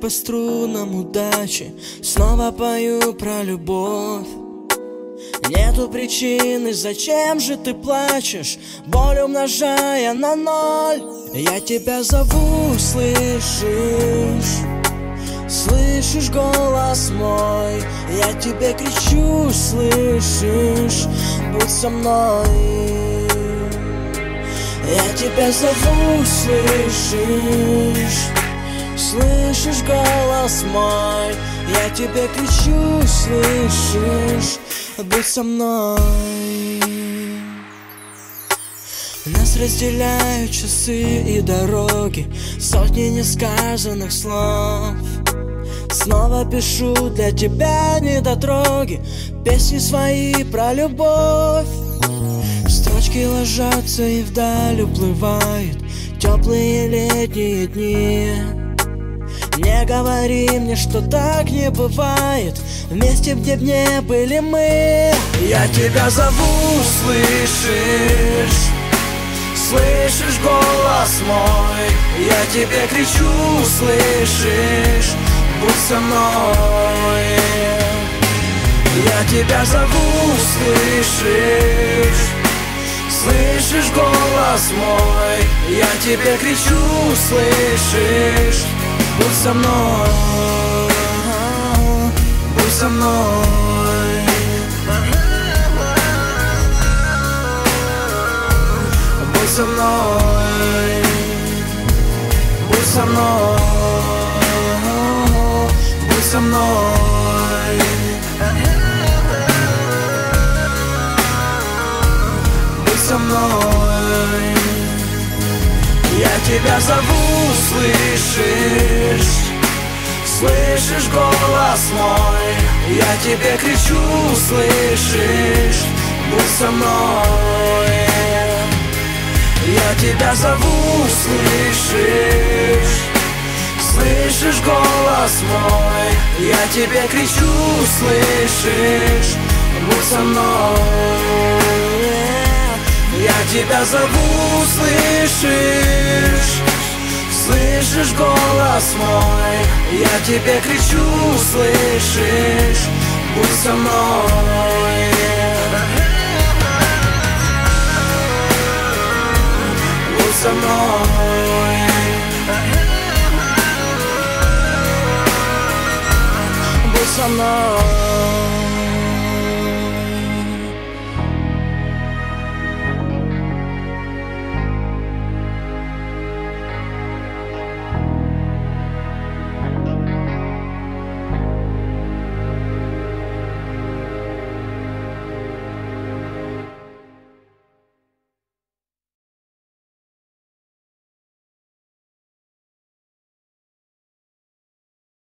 по струнам удачи, снова пою про любовь. Нету причины, зачем же ты плачешь, боль умножая на ноль. Я тебя зову, слышишь? Слышишь голос мой? Я тебе кричу, слышишь? Будь со мной. Я тебя зову, слышишь? Слышишь голос мой? Я тебе кричу, слышишь? Будь со мной. Нас разделяют часы и дороги, сотни несказанных слов. Снова пишу для тебя недотроги, песни свои про любовь. Строчки ложатся и вдаль уплывают теплые летние дни. Не говори мне, что так не бывает, вместе, где б не были мы. Я тебя зову, слышишь? Слышишь голос мой? Я тебе кричу, слышишь? Будь со мной. Я тебя зову, слышишь? Слышишь голос мой? Я тебе кричу, слышишь? Будь со мной. Будь со мной. Будь со мной. Будь со мной. Будь со мной. Будь со мной. Я тебя зову, слышишь? Слышишь голос мой? Я тебе кричу, слышишь? Будь со мной. Я тебя зову, слышишь? Слышишь голос мой? Я тебе кричу, слышишь? Будь со мной. Я тебя зову, слышишь? Слышишь голос мой? Я тебе кричу, слышишь? Будь со мной. Будь со мной. Будь со мной.